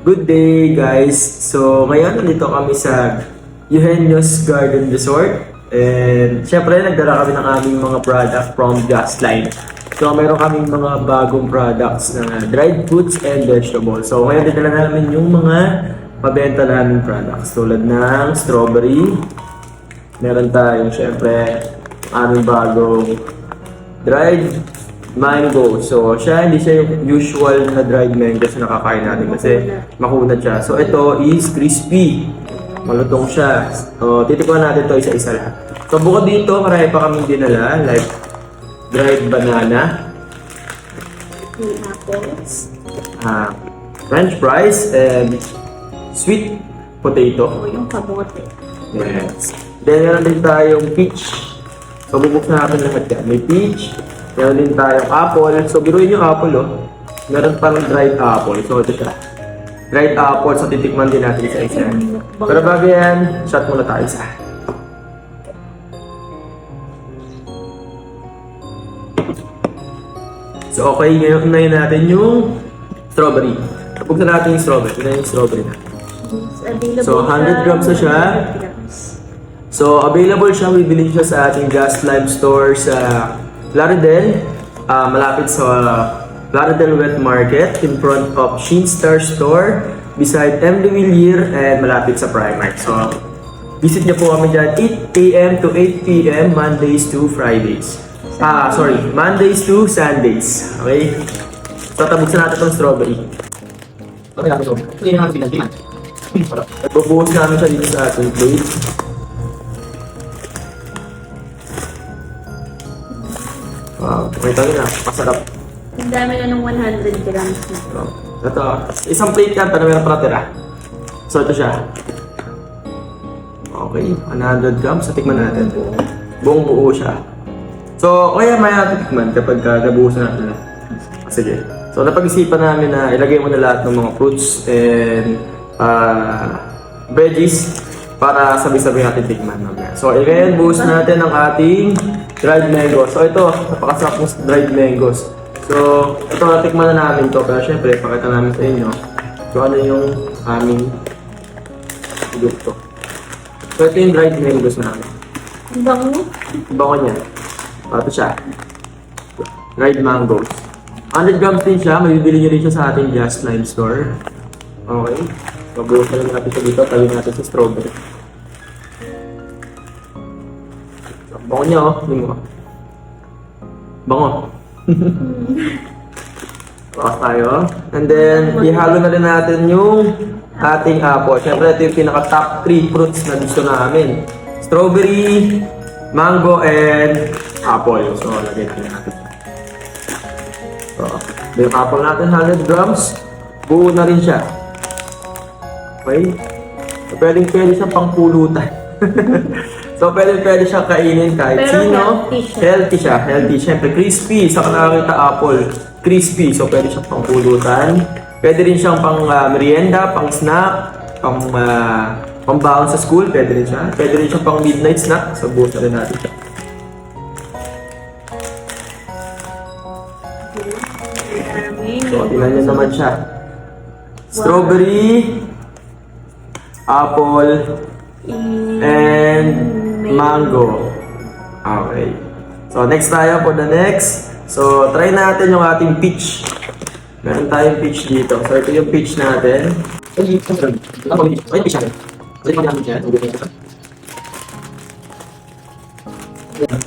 Good day guys! So ngayon nandito kami sa Eugenio's Garden Resort and syempre nagdala kami ng aming mga product from Gasline. So mayroon kaming mga bagong products na dried fruits and vegetables. So ngayon dinala namin yung mga pabenta naming products tulad ng strawberry. Meron tayong syempre aming bagong dried mango. So, hindi siya yung usual na dried mango na nakakain natin kasi makunat siya. So, ito is crispy. Malutong siya. So, titikman natin ito isa-isa lahat. So, bukod dito, marami pa kaming dinala like dried banana, Apples. french fries, and sweet potato. O yung kamote. Yes. Then, meron din tayong peach. So, bubuksan natin lahat yan. May peach. Meron din tayong apple. So, biruin yung apple, oh. Meron pang dried apple. So, ito siya. Dried apple. So, titikman din natin isa-isa. Pero bago yan, shot muna tayo isa. So, okay. Ngayon unahin natin yung strawberry. Tapos na natin yung strawberry. Ito na yung strawberry natin. So, 100 grams na siya. So, available siya. Bibili siya sa ating Gasline store sa Plaridel, malapit sa Plaridel Wet Market in front of Sheen Star Store beside M. De Villiers and malapit sa Primark. So, visit niyo po kami dyan 8 a.m. to 8 p.m. Mondays to Fridays. Mondays to Sundays. Okay? So, tabuksan natin itong strawberry. Okay natin ito. Ito yung natin pinagpiman. Bubuhos namin siya dito sa ating plate. Wow, makita nyo na, masarap. Ang dami na ng 100 grams na. So, ito, isang plate yan, pero meron pa natira. So, ito siya. Okay, 100 grams. So, tikman natin. Buong buo siya. So, kaya may natikman kapag nabuhusan natin. Sige. So, napag-isipan namin na ilagay mo na lahat ng mga fruits and veggies para sabay-sabay natin tikman. So, ngayon, buhos natin ang ating dried mango. So, ito, napakasarap ng dried mangoes. So, ito, natikman na namin to. Pero syempre, pakita namin sa inyo kung ano yung aming produkto. So, ito yung dried mangoes namin. Ang bango. Bango niya. Ito siya. Dried mangoes. 100 grams din siya. Mabibili nyo rin siya sa ating Gasline store. Okay. So, buhos na lang natin siya dito. Tabi natin sa strawberry. Bango niya, oh. Hindi mo. Bango. Bakas tayo. And then, ihalo na rin natin yung ating apple. Siyempre, ito yung pinaka-top 3 fruits na gusto namin. Strawberry, mango, and apple. So, lagyan natin. So, yung apple natin, 100 grams. Buo na rin siya. Okay? So, pwede siyang pangpulutan. So, pwede siya kainin kahit Pero sino. healthy siya. Healthy. Siyempre, crispy. Sa nakakita apple, crispy. So, pwede siyang pangpulutan. Pwede rin siyang pang merienda, pang snack, pang baon sa school. Pwede rin siya. Pwede rin siyang pang midnight snack. So, buhos na rin natin siya. So, tingnan nyo naman siya. Strawberry, apple, and mango. Okay. So, next tayo for the next. So, try natin yung ating peach. Meron tayong peach dito. So, ito yung peach natin. Peach natin.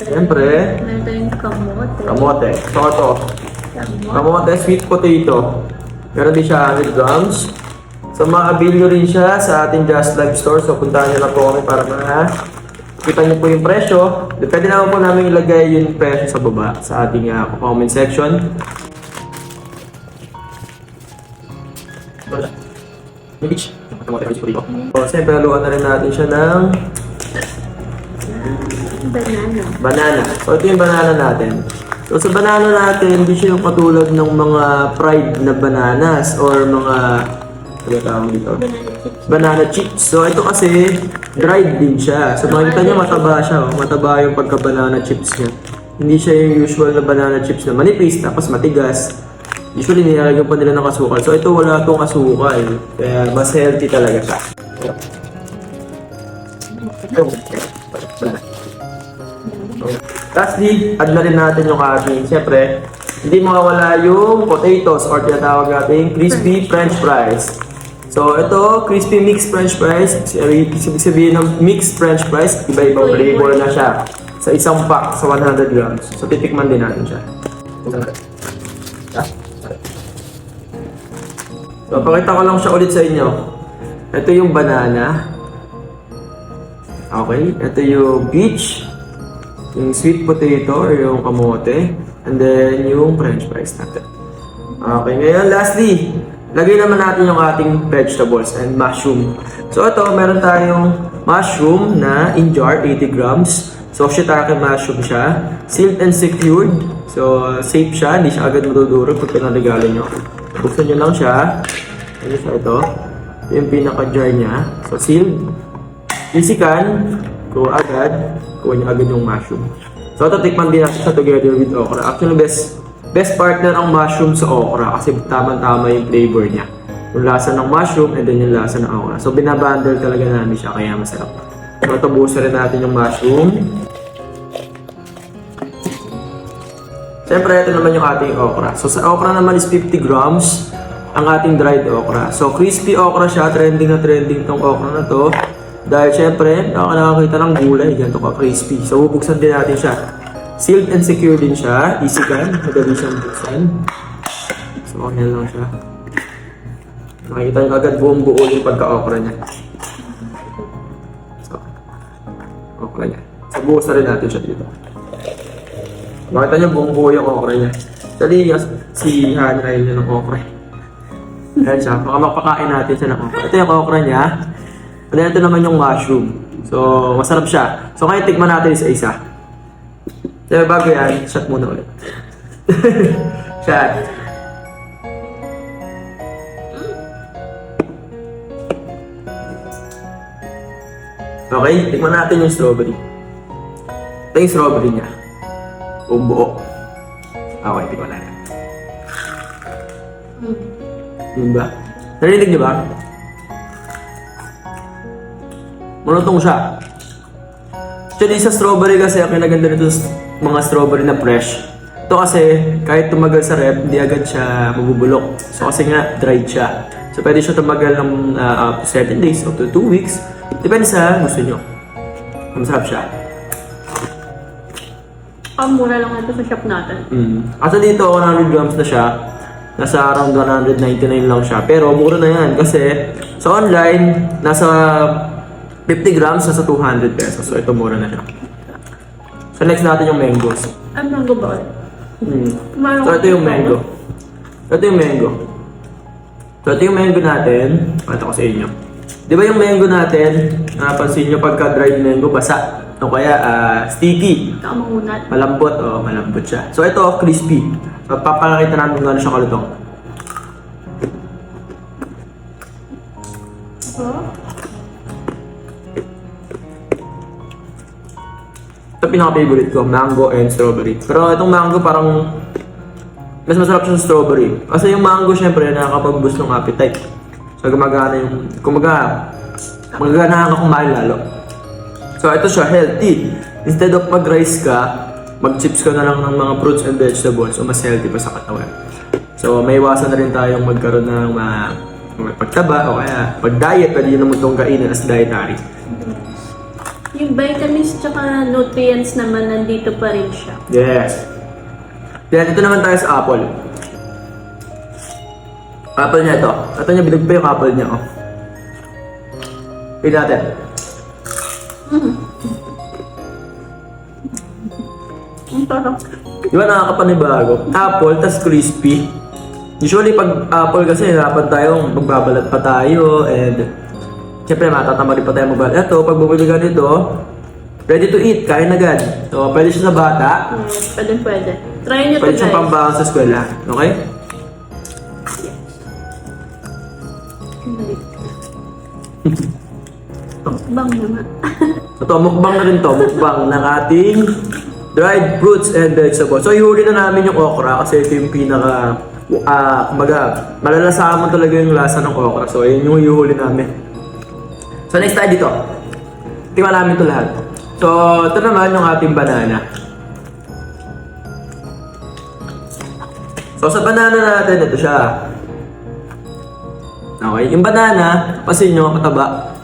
Siyempre, Meron tayong kamote. kamote. So, ito. Kamote, sweet potato. Meron din siya 100 grams. So, ma-avail nyo rin siya sa ating Gasline store. So, puntahan nyo lang po kami para makita nyo po yung presyo. Pwede naman po namin ilagay yung presyo sa baba sa ating comment section. Peach. So, siyempre, haluan na rin natin siya ng banana. So, ito yung banana natin. So, sa banana natin, hindi siya yung katulad ng mga fried na bananas or mga ano tawag dito? Banana chips. So, ito kasi dried din siya. So, makikita niyo mataba siya. Oh. Mataba yung pagka-banana chips niya. Hindi siya yung usual na banana chips na manipis, tapos matigas. Usually, nilalagyan pa nila ng asukal. So, ito wala itong asukal. Kaya, mas healthy talaga siya. Lastly, add na rin natin yung ating, siyempre, hindi mawawala yung potatoes or tinatawag natin crispy french fries. So, ito, crispy mixed french fries. Ibig sabihin ng mixed french fries, iba-ibang flavor na siya. Sa isang pack, sa 100 grams. So, titikman din natin siya. So, pakita ko lang siya ulit sa inyo. Ito yung banana. Okay, ito yung peach. Yung sweet potato or yung kamote. And then, yung french fries natin. Okay, ngayon, lastly, lagay naman natin yung ating vegetables and mushroom. So, ito, meron tayong mushroom na in jar, 80 grams. So, shiitake mushroom siya. Sealed and secured. So, safe siya. Hindi siya agad madudurog pag pinarigalo nyo. Buksan nyo lang siya. Ano siya ito? Ito yung pinaka-jar niya. So, sealed. Isikan. Kuha agad. Kuha nyo agad yung mushroom. So, ito, tikman din natin sa together with okra. Actually, best partner ang mushroom sa okra kasi tama-tama yung flavor niya. Yung lasa ng mushroom and then yung lasa ng okra. So, binabundle talaga namin siya kaya masarap. So, ito, buhusan rin natin yung mushroom. Siyempre, ito naman yung ating okra. So, sa okra naman is 50 grams ang ating dried okra. So, crispy okra siya. Trending na trending tong okra na to. Dahil syempre, nakakita ng gulay. Ganito ka crispy. So, bubuksan din natin siya. Sealed and secure din siya. Easy can. Madali siyang buksan. So, ano lang siya. Makikita nyo agad buong buo yung pagka-okra niya. So, okra niya. So, buhusan rin natin siya dito. Makita nyo buong buo yung okra niya. Dali, si Hana ayun niya ng okra. Ayan siya. Baka mapakain natin siya ng okra. Ito yung okra niya. And then, ito naman yung mushroom. So, masarap siya. So, ngayon, tikman natin isa-isa. So, bago yan, shot muna ulit. Shot. Okay, tikman natin yung strawberry. Ito yung strawberry niya. Buong buo. Okay, tikman natin. Yun ba? Narinig niyo ba? Malutong siya. Actually, sa strawberry kasi, ang kinaganda nito mga strawberry na fresh. Ito kasi, kahit tumagal sa rep, hindi agad siya mabubulok. So kasi nga, dried siya. So pwede siya tumagal ng 7 days up to 2 weeks. Depende sa gusto nyo. Masarap siya. Ang mura lang ito sa shop natin. Asa dito, 100 grams na siya. Nasa around 199 lang siya. Pero mura na yan kasi sa online, nasa 50 grams, nasa 200 pesos. So ito mura na siya. So next natin yung mangoes. Ang mango ba ulit? So ito yung mango. Ito yung mango. So ito yung mango natin. Pakita ko sa inyo. Di ba yung mango natin, napansin nyo pagka dried mango, basa. O kaya sticky. Ito ang mangunat. Malambot, malambot siya. So ito, crispy. So papakita namin kung ano siya kalutong. Ito pinaka-favorite ko, mango and strawberry. Pero itong mango parang mas masarap siya sa strawberry. Kasi yung mango syempre nakakapag-boost ng appetite. So gumagana yung, magaganahan ka kumain lalo. So ito siya, healthy. Instead of mag-rice ka, mag-chips ka na lang ng mga fruits and vegetables. So mas healthy pa sa katawan. So may iwasan na rin tayong magkaroon ng pagtaba o kaya pag-diet, pwede nyo naman itong kainin as dietary. Yung vitamins tsaka nutrients naman nandito pa rin siya. Yes. Then ito naman tayo sa apple. Apple niya ito. Ito niya, binag pa yung apple niya. Pili natin. Ang sarap. Di ba nakakapanibago? Apple, tas crispy. Usually pag apple kasi, hirapan tayong magbabalat pa tayo and siyempre matatama rin pa tayo magbabalat. Ito, pag bumili ka nito, ready to eat, kain agad. So, pwede siya sa bata. Pwede. Try nyo to Pwede guys. siyang pambahan sa eskwela. Okay? Bang naman. Ito, mukbang na rin to. Mukbang ng ating dried fruits and vegetables. So, ihuli na namin yung okra kasi ito yung pinaka kumbaga, malalasahan mo talaga yung lasa ng okra. So, ayun yung iuhuli namin. So, next tayo dito. Tingnan namin ito lahat. So, ito naman yung ating banana. So, sa banana natin, ito siya. Okay, yung banana, kasi nyo, mataba.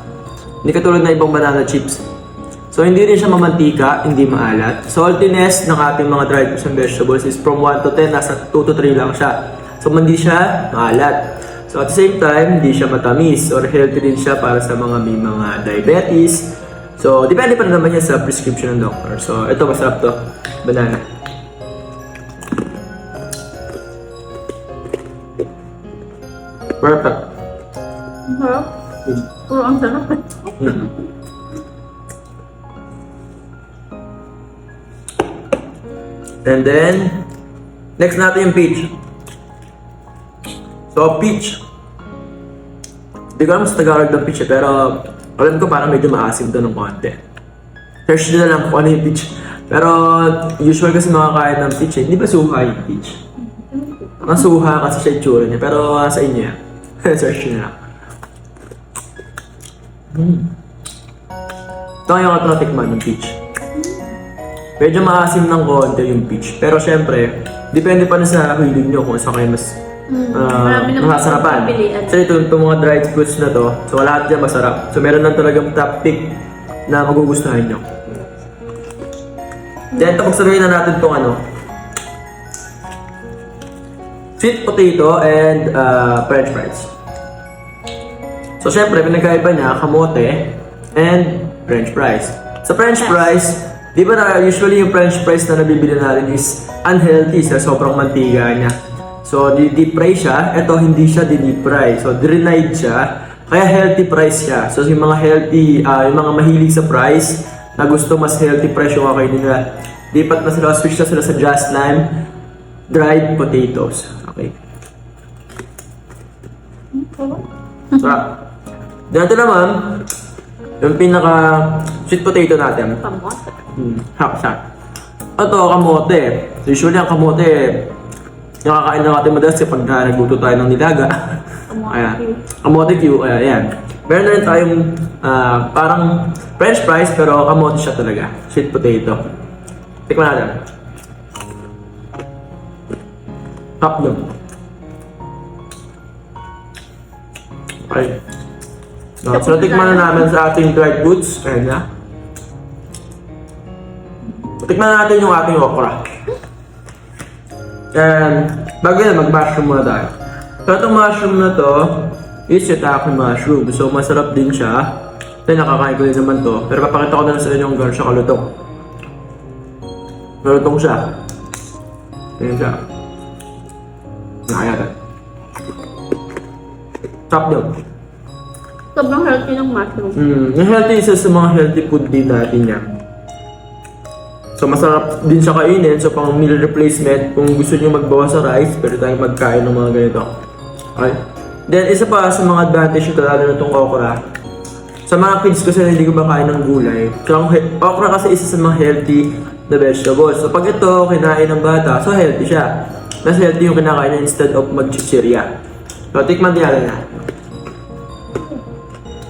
Hindi katulad na ibang banana chips. So, hindi rin siya mamantika, hindi maalat. Saltiness ng ating mga dried fruits and vegetables is from 1 to 10, nasa 2 to 3 lang siya. So, hindi siya maalat. So, at the same time, hindi siya matamis or healthy din siya para sa mga may mga diabetes. So, depende pa rin naman yan sa prescription ng doctor. So, ito, masarap to. Banana. Perfect. Harap. Puro ang sarap. And then, next natin yung peach. So, peach. Hindi ko alam sa Tagalog ng peach pero alam ko parang medyo maasim to ng konti. Search nyo na lang kung ano yung peach. Pero, usual kasi makakain ng peach Hindi ba suha yung peach? Masuha kasi siya yung tsura niya. Pero, sa inyo yan. Search nyo na lang. Ito yung ato natikman yung peach. Medyo maasim ng konti yung peach. Pero syempre, depende pa na sa hilig nyo kung saan kayo mas Marami naman masarapan. pipilian. So itong mga dried fruits na to, so lahat dyan masarap. So meron lang talagang top pick na magugustuhan nyo. Then ito pagsaluhin na natin itong sweet potato and french fries. So syempre, pinagkaiba niya kamote and french fries. Sa french fries, di ba na usually yung french fries na nabibili natin is unhealthy sa sobrang mantiga niya. So, deep fry siya. Ito, hindi siya deep fry. So, dried siya. Kaya healthy fries siya. So, yung mga healthy, yung mga mahilig sa fries, na gusto mas healthy fries yung kakainin nila. Lipat na sila, switch na sila sa Just Lime dried potatoes. Okay. Sarap. Dito naman, yung pinaka sweet potato natin. Kamote. Hapsa. Ito, kamote. Usually, ang kamote, nakakain na natin madalas kapag nagluto tayo ng nilaga. Ayan. Kamote Q. Ayan. Meron na rin tayong parang french fries pero kamote siya talaga. Sweet potato. Tikman natin. Top yun. Okay. So, tikman na namin sa ating dried fruits. Ayan na. Tikman na natin yung ating okra. And, bago yan, mag-mushroom muna tayo. So, itong mushroom na to is shiitake mushroom. So, masarap din siya. Then, nakakain ko din naman to. Pero papakita ko na lang sa inyo kung gano'n siya kalutong. Kalutong siya. Ayan siya. Nakayatan. Top yun. Sobrang healthy ng mushroom. Yung healthy isa sa mga healthy food din natin yan. So masarap din siya kainin. So pang meal replacement, kung gusto niyo magbawas sa rice, pwede tayong magkain ng mga ganito. Okay? Then isa pa sa mga advantage ito, lalo na itong okra. Sa mga kids kasi hindi ko makain ng gulay. So ang okra kasi isa sa mga healthy na vegetables. So pag ito kinain ng bata, so healthy siya. Mas healthy yung kinakain niya instead of mag-chichirya. So tikman din natin na.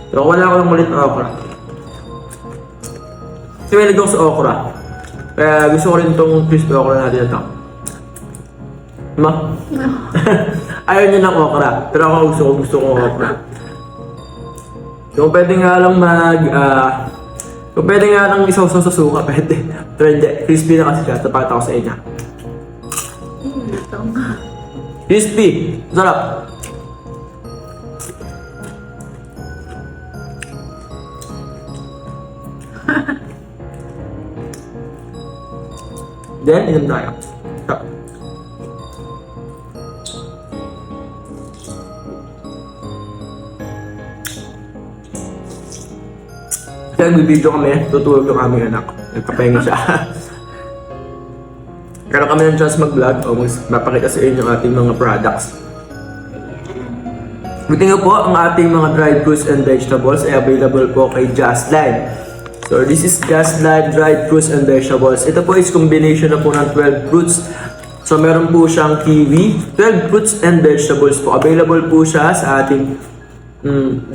So wala ko lang ulit na okra. Kasi may ligong sa okra. Kaya gusto ko rin itong crispy okra natin ito. Ma? Ayaw niya ng okra. Pero ako gusto ko okra. Kung pwede nga lang kung pwede nga lang isaw-saw sa suka, pwede. Pero hindi, crispy na kasi siya. Tapakita ko sa inyo. Crispy! Sarap! Then, inom tayo. Stop. Kaya nagbibideo kami, tutulog yung aming anak. Nagpapahinga siya. Kaya kami ng chance mag-vlog o mapakita sa inyo yung ating mga products. Buti nga po, ang ating mga dried fruits and vegetables ay available po kay Just Lime. So this is Just Lime dried fruits and vegetables. Ito po is combination na po ng 12 fruits. So meron po siyang kiwi, 12 fruits and vegetables po. Available po siya sa ating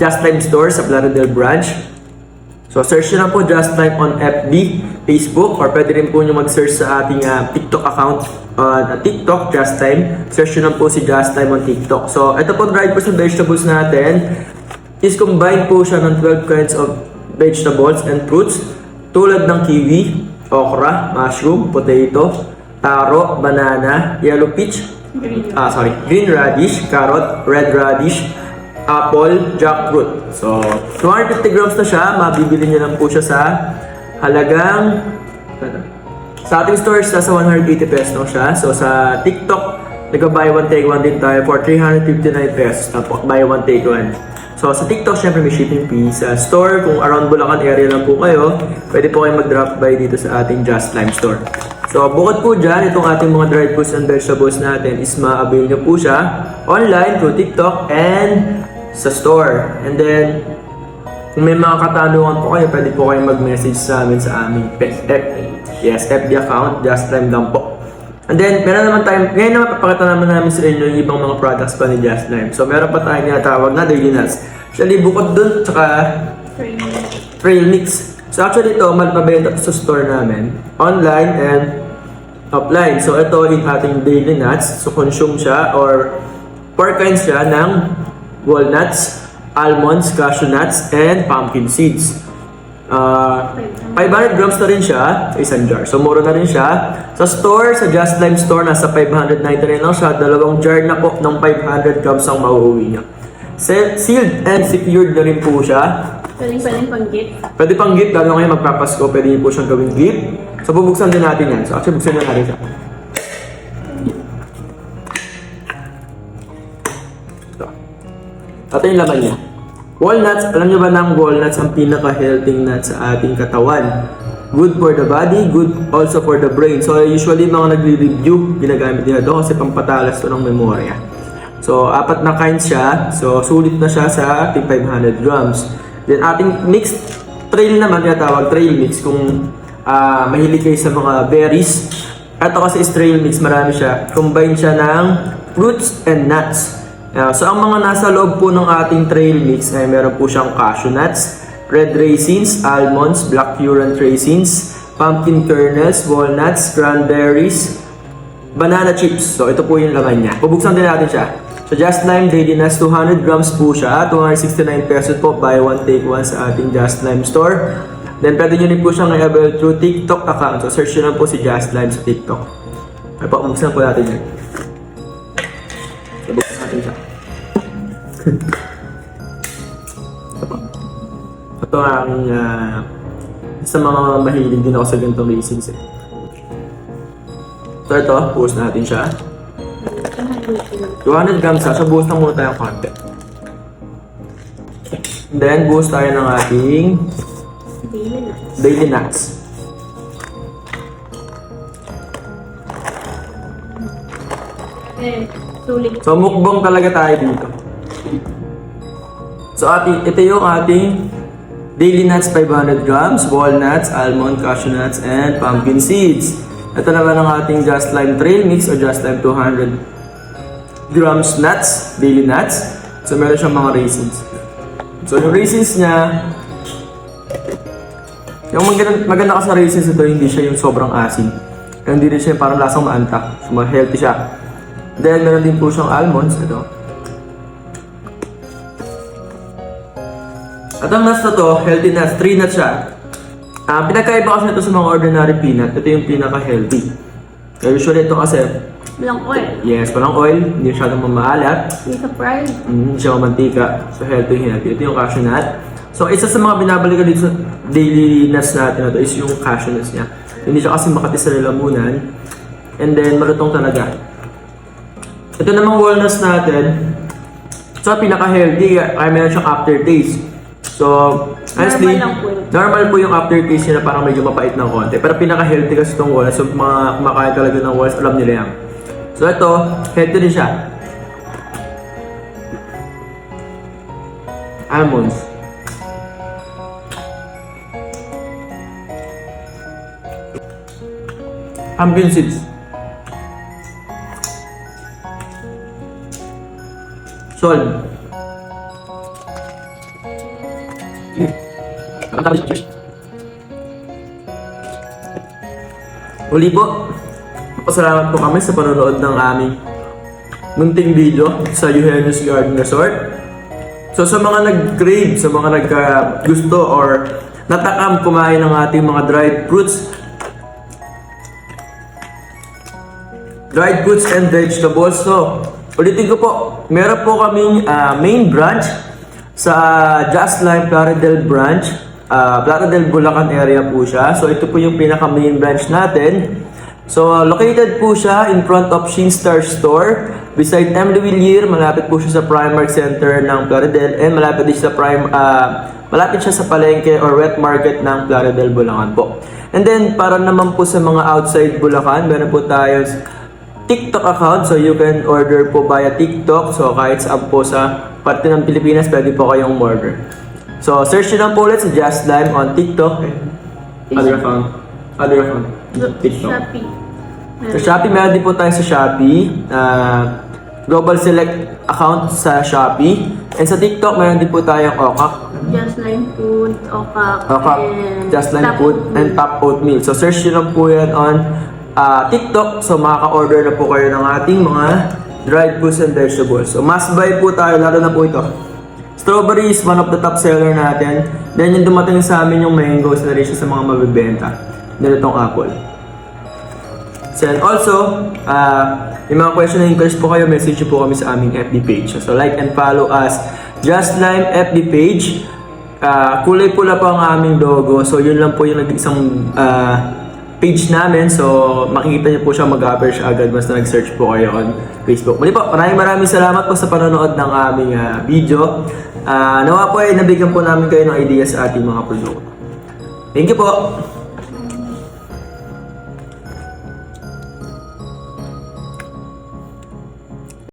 Just Lime store sa Plaridel branch. So search nyo lang po Just Lime on FB, Facebook, or pwede rin po nyo mag-search sa ating TikTok account on TikTok, Just Lime. Search nyo lang po si Just Lime on TikTok. So ito po dried fruits and vegetables natin is combined po siya ng 12 kinds of vegetables and fruits tulad ng kiwi, okra, mushroom, potato, taro, banana, yellow peach, green radish, carrot, red radish, apple, jackfruit. So, 250 grams na siya. Mabibili niyo lang po siya sa halagang sa ating stores, nasa 180 pesos na siya. So, sa TikTok, nag-buy one take one din tayo for 359 pesos na po. Buy one take one. So, sa TikTok, syempre may shipping fee. Sa store, kung around Bulacan area lang po kayo, pwede po kayo mag-drop by dito sa ating Just Lime store. So, bukod po dyan, itong ating mga dried fruits and vegetables natin is ma-avail nyo po siya online through TikTok and sa store. And then, kung may mga katanungan po kayo, pwede po kayo mag-message sa amin sa aming FB account, Just Lime lang po. And then, meron naman tayo, ngayon naman papakita naman namin sa inyo yung ibang mga products pa ni Just Lime. So, meron pa tayong tinatawag na daily nuts. Actually, bukod dun, tsaka trail mix. So, actually ito, mabenta sa store namin, online and offline. So, ito yung ating daily nuts. So, consume siya or 4 kinds siya ng walnuts, almonds, cashew nuts, and pumpkin seeds. 500 grams na rin siya sa isang jar. So, mura na rin siya. Sa store, sa Just Lime store, nasa 599 lang siya. 2 jar na po ng 500 grams ang mauuwi niya. Sealed and secured na rin po siya. Pwede pang gift. Pwede pang gift, lalo ngayon magpapasko, pwede po siyang gawing gift. So, bubuksan din natin yan. So, actually, buksan na natin siya. Ito yung laman niya. Walnuts, alam niyo ba na ang walnuts ang pinaka-healthy nut sa ating katawan? Good for the body, good also for the brain. So usually mga nagre-review, ginagamit nila doon kasi pampatalas to ng memorya. So 4 na kinds siya. So sulit na siya sa ating 500 grams. Then ating mixed trail naman, tinatawag trail mix kung mahilig kayo sa mga berries. Ito kasi is trail mix, marami siya. Combine siya ng fruits and nuts. So ang mga nasa loob po ng ating trail mix ay meron po siyang cashew nuts, red raisins, almonds, black currant raisins, pumpkin kernels, walnuts, cranberries, banana chips. So ito po yung laman niya. Bubuksan din natin siya. So Just Lime Daily Nuts, 200 grams po siya, 269 pesos po, buy one take one sa ating Just Lime store. Then pwede nyo rin po siyang i-avail through TikTok account. So search nyo lang po si Just Lime sa TikTok. Ay po, buksan po natin yan. So buksan natin siya. Ito ang sa mga mahilig din ako sa ganitong raisins eh. So ito, post natin siya. 200 grams siya, so buhos na muna tayo konti. Then buhos tayo ng ating daily nuts. Sulit. So mukbang talaga tayo dito. So ito yung ating daily nuts, 500 grams, walnuts, almond, cashew nuts, and pumpkin seeds. Ito naman ang ating Just Lime Trail Mix o Just Lime 200 grams nuts, daily nuts. So meron siyang mga raisins. So yung raisins niya, yung maganda ka sa raisins ito, hindi siya yung sobrang asin. Kaya hindi rin siya parang lasang maantak. So healthy siya. Then meron din po siyang almonds. Ito. At ang nuts na to, healthy nuts, 3 nuts siya. Pinagkaiba kasi ito sa mga ordinary peanut. Ito yung pinaka-healthy. Usually ito kasi, Walang oil. yes, walang oil, hindi siya mamaalat, Hindi ka fried. hindi siya mantika. So healthy yung healthy. Ito yung cashew nut. So isa sa mga binabalikan dito sa daily nuts natin na to is yung cashew nuts niya. Hindi siya kasi makati sa lalamunan. And then malutong talaga. Ito namang walnuts natin. So pinaka-healthy, kaya meron siyang aftertaste. So, honestly, normal po yung aftertaste niya na parang medyo mapait ng konti. Pero pinaka-healthy kasi itong walnuts. So, mga kumakain talaga ng walnuts, alam nila yan. So, ito, healthy din siya. Almonds. Pumpkin seeds. Solve. Uli po, pasalamat po kami sa panonood ng aming munting video sa Eugenio's Garden Resort. So sa mga nag-crave, sa mga nagka-gusto or natakam kumain ng ating mga dried fruits and vegetables. So, ulitin ko po, meron po kaming main branch sa Just Lime Plaridel branch. Plaridel, Bulacan area po siya. So, ito po yung pinaka-main branch natin. So, located po siya in front of Shinstar Store. Beside M. de Villiers, malapit po siya sa Primark Center ng Plaridel. And malapit din siya malapit siya sa palengke or wet market ng Plaridel, Bulacan po. And then, para naman po sa mga outside Bulacan, meron po tayo TikTok account, so you can order po via TikTok. So kahit saan po sa parte ng Pilipinas, pwede po kayong order. So search nyo lang po ulit sa Just Lime on TikTok and other account. TikTok. Shopee. Sa Shopee, meron din po tayo sa Shopee. Global Select account sa Shopee. And sa TikTok, meron din po tayong OKAK. Just Lime Food, Okak, and Just Lime Top Food Oatmeal. and Top Oatmeal. So search nyo lang po yan on TikTok. So makaka-order na po kayo ng ating mga dried fruits and vegetables. So must buy po tayo, lalo na po ito. Strawberry is one of the top seller natin. Then yung dumating sa amin yung mangoes na rin siya sa mga mabibenta. Then itong apple. So and also, yung mga question na inquiries po kayo, message po kami sa aming FB page. So like and follow us, Just Lime FB page. Kulay pula po ang aming logo. So yun lang po yung nag-isang page namin. So makikita niyo po siya, mag-appear siya agad basta nag-search po kayo on Facebook. Muli po, maraming salamat po sa panonood ng aming video. Nawa po ay nabigyan po namin kayo ng ideas sa ating mga produkto. Thank you po!